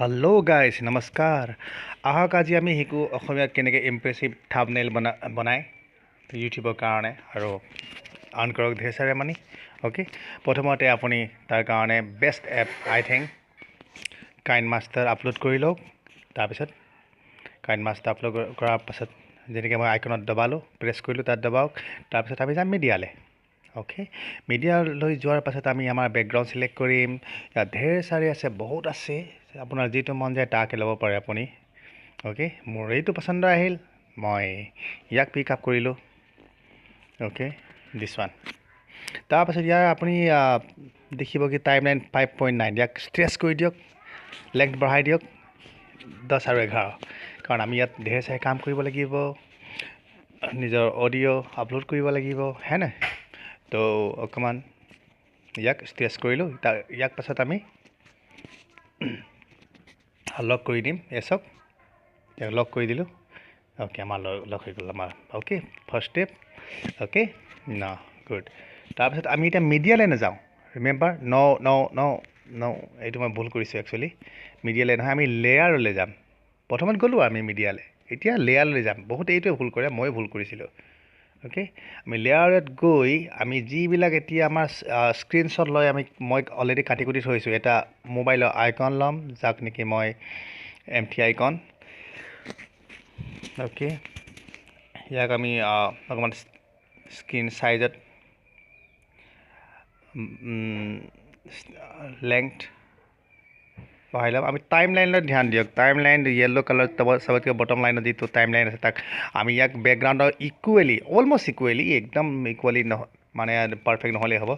Hello guys नमस्कार आहक আজি আমি শিকো অসমীয়াত কেনেকৈ ইমপ্ৰেছিভ থাম্বনেইল বনায় ইউটিউবৰ কাৰণে আৰু আৰ্ণ কৰক ঢেৰ সাৰে মানি ওকে প্ৰথমতে আপুনি তাৰ কাৰণে বেষ্ট এপ আই থিংক কাইন মাষ্টাৰ আপলোড কৰি লওক তাৰপিছত কাইন মাষ্টাৰ আপলোড কৰাৰ পাছত যেনেকৈ মই আইকনত দবালো প্ৰেছ কৰিলোঁ তাত দবাওক তাৰপিছত আমি যাম মিডিয়ালৈ ओके मीडिया লৈ যোৱাৰ পাছত আমি আমাৰ বেকগ্ৰাউণ্ড সিলেক্ট কৰিম ইয়াত ঢেৰ সাৰি আছে বহুত আছে আপোনাৰ যেটো মন যায় তাকে ল'ব পাৰে আপুনি ओके মোৰ এইটো পছন্দ আহিল মই ইয়াক পিক আপ কৰিলোঁ ओके দিস ওয়ান তাৰ পাছত ইয়াৰ আপুনি দেখিব কি টাইমলাইন 5.9 ইয়াক ষ্ট্ৰেচ কৰি দিয়ক লেংথ বঢ়াই দিয়ক 10 আৰু 11 কাৰণ আমি ইয়াত ঢেৰ সাৰি কাম কৰিব লাগিব নিজৰ অডিও আপলোড কৰিব লাগিব হেনে তো অকমান ইয়াক ষ্ট্ৰেচ কৰিলোঁ ইয়াক পাছত আমি লক কৰি দিম এছক ইয়াক লক কৰি দিলোঁ ओके আমাৰ লক হৈ গ'ল আমাৰ ओके ফাৰ্ষ্ট ষ্টেপ ओके না গুড তাৰপিছত আমি এটা মিডিয়ালৈ নাযাওঁ ৰিমেম্বাৰ নো এইটো মই ভুল কৰিছোঁ একচুৱেলি মিডিয়ালৈ নহয় আমি লেয়াৰলৈ যাম প্ৰথমত গ'লোঁ আমি মিডিয়ালৈ এতিয়া লেয়াৰলৈ যাম বহুত এইটোৱে ভুল কৰে মই ভুল কৰিছিলোঁ ओके আমি লেয়াৰত গৈ আমি যিবিলাক এতিয়া আমাৰ স্ক্ৰীনশ্বট লৈ মই অলৰেডি কাটি কুটি থৈছোঁ এটা মোবাইলৰ আইকন ল'ম যাক নেকি মই এমটি আইকন ओके ইয়াক আমি অকমান স্ক্ৰীন সাইজত লেংথ বঢ়াই ল'ম আমি টাইমলাইনত ধ্যান দিয়ক টাইমলাইন येलो কালাৰ সবতকৈ বটম লাইনত যিটো টাইমলাইন আছে তাক আমি ইয়াক বেকগ্ৰাউণ্ডৰ ইকুৱেলি অলমোষ্ট ইকুৱেলি একদম ইকুৱেলি নহয় মানে পাৰফেক্ট নহ'লেই হ'ব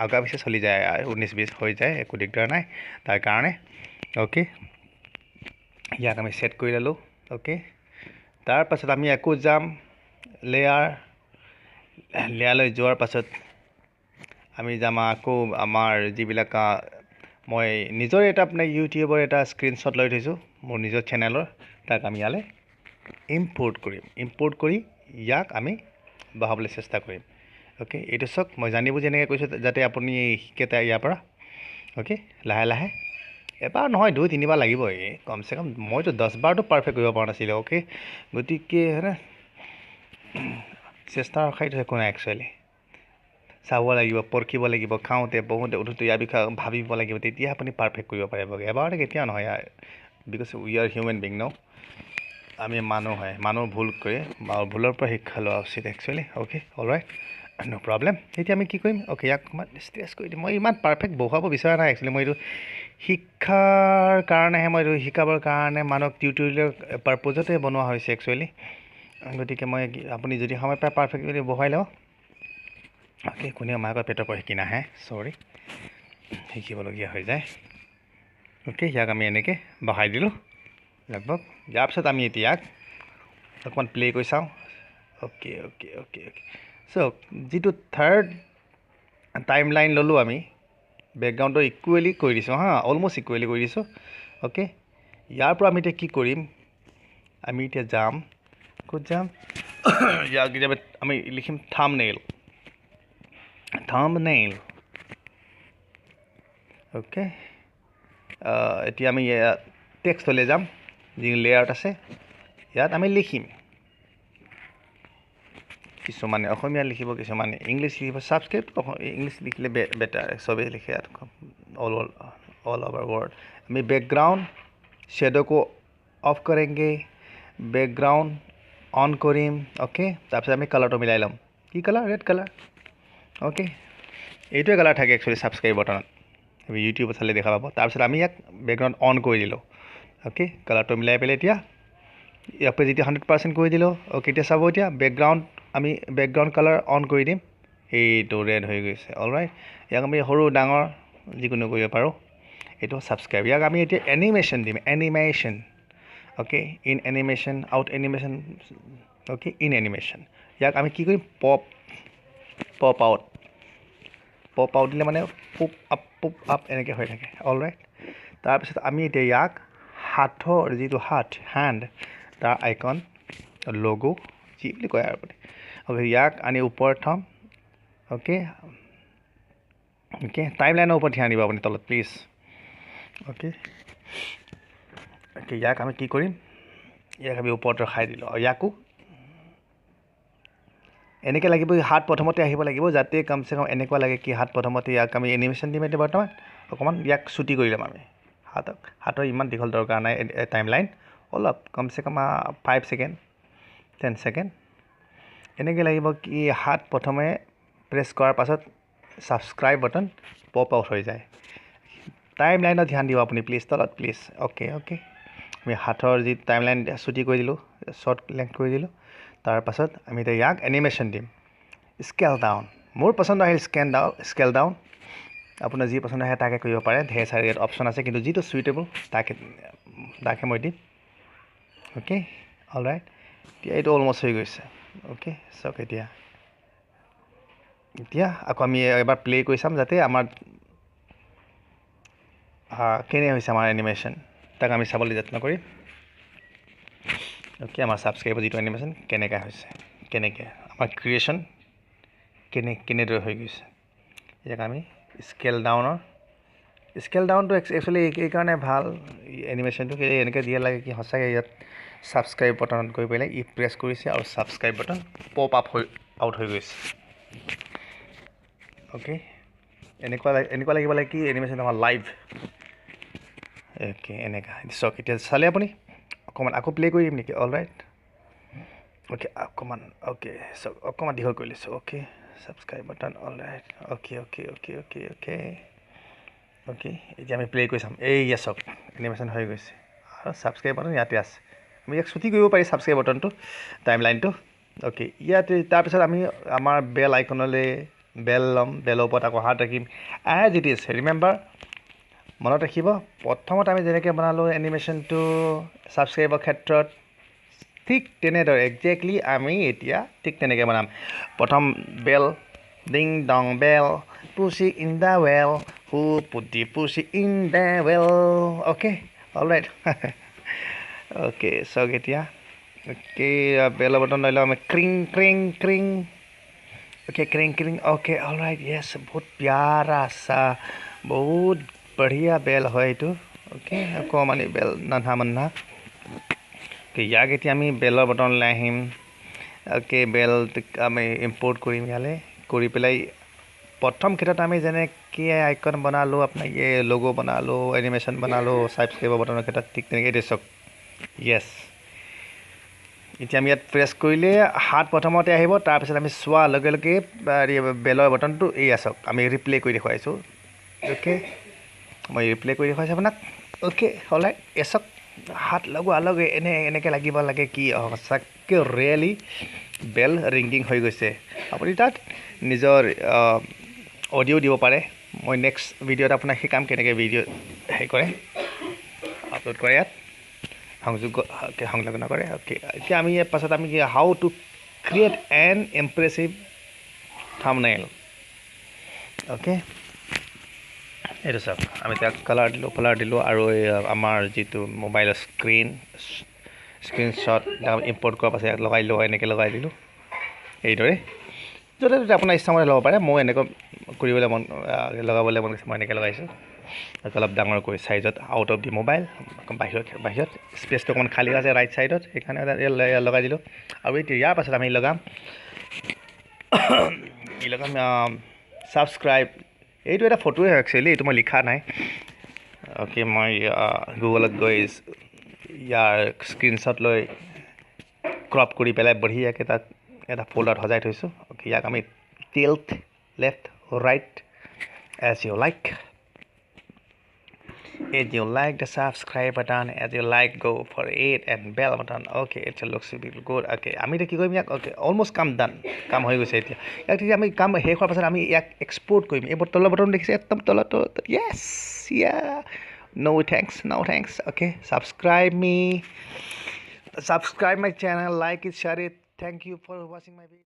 আগা পিছে চলি যায় 19-20 হৈ যায় একো দিগদাৰ নাই তাৰ কাৰণে ओके ইয়াক আমি সেট কৰি ল'লোঁ ओके তাৰ পাছত আমি আকৌ যাম লেয়াৰলৈ যোৱাৰ পাছত আমি যাম আকৌ আমাৰ যিবিলাক মই নিজৰ এটা আপোনাৰ ইউটিউবৰ এটা স্ক্ৰীনশ্বট লৈ থৈছোঁ মোৰ নিজৰ চেনেলৰ তাক আমি ইয়ালৈ ইম্পোৰ্ট কৰি ইয়াক আমি বহাবলৈ চেষ্টা কৰিম ओके এইটো চক মই জানি বুজি এনেকৈ কৈছোঁ যাতে আপুনি শিকেতা ইয়াৰ পৰা ओके লাহে লাহে এবাৰ নহয় 2-3 বাৰ লাগিব কমসে কম মইতো 10 বাৰটো পাৰফেক্ট কৰিব পৰা নাছিলোঁ ओके গতিকে হয়নে চেষ্টা ৰখাইতো একো নাই একচুৱেলি চাব লাগিব পৰখিব লাগিব খাওঁতে বহুতে উঠোতে ইয়াৰ বিষয়ে ভাবিব লাগিব তেতিয়া আপুনি পাৰফেক্ট কৰিব পাৰিব এবাৰতে কেতিয়া নহয় because we are human being ন আমি মানুহ হয় মানুহ ভুল কৰে ভুলৰ পৰা শিক্ষা লোৱা উচিত একচুৱেলি ओके অলৰাইট নো প্ৰবলেম এতিয়া আমি কি কৰিম ओके ইয়াক ষ্ট্ৰেচ কৰি দিম মই ইমান পাৰফেক্ট বহাব বিচৰা নাই একচুৱেলি মই এইটো শিক্ষাৰ কাৰণেহে মই এইটো শিকাবৰ কাৰণে মানুহক টিউটৰিয়েলৰ পাৰপজতে বনোৱা হৈছে একচুৱেলি গতিকে মই আপুনি যদি সময় পায় পাৰফেক্টলি বহাই লওঁ ओके কোনেও মাকৰ পেটৰ পৰা শিকি নাহে সৰি শিকিবলগীয়া হৈ যায় ओके ইয়াক আমি এনেকৈ বহাই দিলোঁ লগভগ ইয়াৰ পিছত আমি এতিয়া ইয়াক অকণমান প্লে কৰি চাওঁ ओके সো যিটো থাৰ্ড টাইমলাইন ল'লোঁ আমি বেকগ্ৰাউণ্ডটো ইকুৱেলি কৰি দিছোঁ অলমোষ্ট ইকুৱেলি কৰি দিছোঁ ओके ইয়াৰ পৰা আমি এতিয়া কি কৰিম আমি এতিয়া যাম ক'ত যাম ইয়াক আমি লিখিম থাম্বনেইল ओके এতিয়া আমি টেক্সটলৈ যাম যি লেয়াৰত আছে ইয়াত আমি লিখিম কিছুমানে অসমীয়া লিখিব কিছুমানে ইংলিছ লিখিব সাবস্ক্ৰাইব ইংলিছ লিখিলে বেটাৰ সবেই লিখে ऑल ओवर वर्ल्ड আমি बैकग्राउंड शेडो को ऑफ करेंगे बैकग्राउंड ऑन करिम ओके তাৰপিছত আমি কালাৰটো মিলাই ল'ম কি কালাৰ ৰেড কালাৰ ओके এইটোৱে কালাৰ থাকে একচুৱেলি সাবস্ক্ৰাইব বাটনত আমি ইউটিউবত চালে দেখা পাব তাৰপিছত আমি ইয়াক বেকগ্ৰাউণ্ড অন কৰি দিলোঁ ओके কালাৰটো মিলাই পেলাই এতিয়া ইয়াৰ পৰা যেতিয়া 100% কৰি দিলোঁ ओके এতিয়া চাব এতিয়া বেকগ্ৰাউণ্ড আমি বেকগ্ৰাউণ্ড কালাৰ অন কৰি দিম এইটো ৰেড হৈ গৈছে অলৰাইট ইয়াক আমি সৰু ডাঙৰ যিকোনো কৰিব পাৰোঁ এইটো সাবস্ক্ৰাইব ইয়াক আমি এতিয়া এনিমেশ্যন দিম animation okay in animation out animation okay in animation ইয়াক আমি কি কৰিম পপ আউট দিলে মানে পুপ আপ এনেকৈ হৈ থাকে অলৰাইট তাৰপিছত আমি এতিয়া ইয়াক হাতৰ যিটো হেণ্ড তাৰ আইকন লোগো যি বুলি কয় আৰু ओके ইয়াক আনি ওপৰত থম ओके টাইমলাইনৰ ওপৰত ধ্যান দিব আপুনি তলত প্লিজ ओके অ'কে ইয়াক আমি কি কৰিম ইয়াক আমি ওপৰত ৰখাই দিলোঁ আৰু ইয়াকো এনেকৈ লাগিব হাত প্ৰথমতে আহিব লাগিব যাতে কমচে কম এনেকুৱা লাগে কি হাত প্ৰথমতে ইয়াক আমি এনিমেশ্যন দিম এতিয়া বৰ্তমান অকণমান ইয়াক চুটি কৰি ল'ম আমি হাতৰ ইমান দীঘল দৰকাৰ নাই টাইম লাইন অলপ কমচে কম 5 ছেকেণ্ড 10 ছেকেণ্ড এনেকৈ লাগিব কি হাত প্ৰথমে প্ৰেছ কৰাৰ পাছত ছাবস্ক্ৰাইব বাটন পপ আউট হৈ যায় টাইম লাইনত ধ্যান দিব আপুনি প্লিজ তলত প্লিজ অ'কে আমি হাতৰ যি টাইম লাইন চুটি কৰি দিলোঁ শ্বৰ্ট লেংথ কৰি দিলোঁ তাৰ পাছত আমি এতিয়া ইয়াক এনিমেশ্যন দিম স্কেল ডাউন মোৰ পচন্দ আহিল স্কেল ডাউন আপোনাৰ যি পচন্দ আহে তাকে কৰিব পাৰে ঢেৰ চাৰি ইয়াত অপশ্যন আছে কিন্তু যিটো চুইটেবল তাকে মই দিম অ'কে অল ৰাইট এতিয়া এইটো অলমষ্ট হৈ গৈছে অ'কে চাওক এতিয়া আকৌ আমি এবাৰ প্লে কৰি চাম যাতে আমাৰ কেনে হৈছে আমাৰ এনিমেশ্যন তাক আমি চাবলৈ যত্ন কৰিম অ'কে আমাৰ ছাবস্ক্ৰাইবৰ যিটো এনিমেশ্যন কেনেকৈ হৈছে কেনেকৈ আমাৰ ক্ৰিয়েশ্যন কেনেদৰে হৈ গৈছে ইয়াক আমি স্কেল ডাউনটো একচুৱেলি এইকাৰণে ভাল এনিমেশ্যনটো এনেকৈ দিয়া লাগে কি সঁচাকৈ ইয়াত ছাবস্ক্ৰাইব বটনত গৈ পেলাই প্ৰেছ কৰিছে আৰু subscribe button pop up out হৈ গৈছে অ'কে এনেকুৱা লাগিব লাগে কি এনিমেশ্যন আমাৰ লাইভ অ'কে এনেকুৱা চাওক এতিয়া চালে আপুনি অকণমান আকৌ প্লে কৰি দিম নেকি অল ৰাইট অ'কে অকণমান অ'কে চাওক অকণমান দীঘল কৰি লৈছোঁ okay subscribe button all right okay এতিয়া আমি প্লে কৰি চাম এই চাওক এনিমেশ্যন হৈ গৈছে আৰু ছাবস্ক্ৰাইব বাটন ইয়াতে আছে আমি ইয়াক ছুটি কৰিব পাৰি ছাবস্ক্ৰাইব বাটনটো টাইম লাইনটো অ'কে ইয়াতে তাৰপিছত আমি আমাৰ বেল আইকনলৈ বেল ল'ম বেলৰ ওপৰত আকৌ হাত ৰাখিম এজ ইট ইজ ৰিমেম্বাৰ মনত ৰাখিব প্ৰথমত আমি যেনেকৈ বনালোঁ এনিমেশ্যনটো ছাবস্ক্ৰাইবৰ ক্ষেত্ৰত ঠিক তেনেদৰে একজেক্টলি আমি এতিয়া ঠিক তেনেকৈ বনাম প্ৰথম বেল ডিং ডং বেল পুচি ইন দ্য ৱেল হু পুটি পুচি in the well okay all right okay চাওক এতিয়া অ'কে বেলৰ বটন লৈ লওঁ আমি ক্ৰিং ओके क्रिंग ओके ऑलराइट यस बहुत प्यारा सा बहुत बढ़िया बेल है ये ओके अकमानी बेल नन्हा मन्हा ओके याक एतिया आमी बेलर बटन लै আহিম ओके बेल आमी इम्पोर्ट करिम याले करि पेলাই प्रथम क्षेत्र आमी जेने कि आइकन बनालो अपना ये लोगो बनालो एनिमेशन बनालो सब्सक्राइब बटन क्षेत्र ठीक तनेके देसक यस এতিয়া আমি ইয়াত প্ৰেছ কৰিলে হাত প্ৰথমতে আহিব তাৰপিছত আমি চোৱা লগে লগে বেলৰ বটনটো এই আছক আমি ৰিপ্লে কৰি দেখুৱাইছোঁ ওকে মই ৰিপ্লে কৰি দেখুৱাইছোঁ আপোনাক ওকে হ'লে এছক হাত লগোৱা লগে এনেকৈ লাগিব লাগে কি সঁচাকৈ ৰিয়েলি বেল ৰিংগিং হৈ গৈছে আপুনি তাত নিজৰ অডিঅ' দিব পাৰে মই নেক্সট ভিডিঅ'ত আপোনাক শিকাম কেনেকৈ ভিডিঅ' হেৰি কৰে আপলোড কৰে ইয়াত সংলগ্ন কৰে ওকে এতিয়া আমি ইয়াৰ পাছত আমি how to create an impressive thumbnail okay এইটো চাওক আমি তাক কালাৰ দিলোঁ আৰু আমাৰ যিটো মোবাইলৰ স্ক্ৰীনশ্বট ইম্পৰ্ট কৰাৰ পাছত ইয়াক লগাই দিলোঁ এনেকৈ লগাই দিলোঁ এইদৰে য'তে ত'তে আপোনাৰ ইচ্ছামতে ল'ব পাৰে মই এনেকৈ কৰিবলৈ লগাবলৈ মন গৈছে মই এনেকৈ লগাইছোঁ অলপ ডাঙৰ কৰি চাইজত আউট অফ দি মোবাইল বাহিৰত স্পেচটো অকণমান খালী আছে ৰাইট চাইডত সেইকাৰণে লগাই দিলোঁ আৰু এতিয়া ইয়াৰ পাছত আমি লগাম ছাবস্ক্ৰাইব এইটো এটা ফটোৱে হয় একচুৱেলি এইটো মই লিখা নাই অ'কে মই গুগলত গৈ ইয়াৰ স্ক্ৰীনশ্বট লৈ ক্ৰপ কৰি পেলাই বঢ়িয়াকৈ তাক এটা ফল্ডাৰত সজাই থৈছোঁ অ'কে ইয়াক আমি tilt left right as you like As you like the subscribe button, as you like, go for it and bell button. Okay, it looks a bit good. Okay, আমি কি কৰিম ইয়াক okay, almost come done. কাম হৈ গৈছে এতিয়া ইয়াক আমি কাম শেষ হোৱাৰ পাছত আমি ইয়াক এক্সপোৰ্ট কৰিম এই তলৰ বটন দেখিছে একদম তলত yes yeah no thanks okay subscribe my channel, like it, share it. Thank you for watching my video.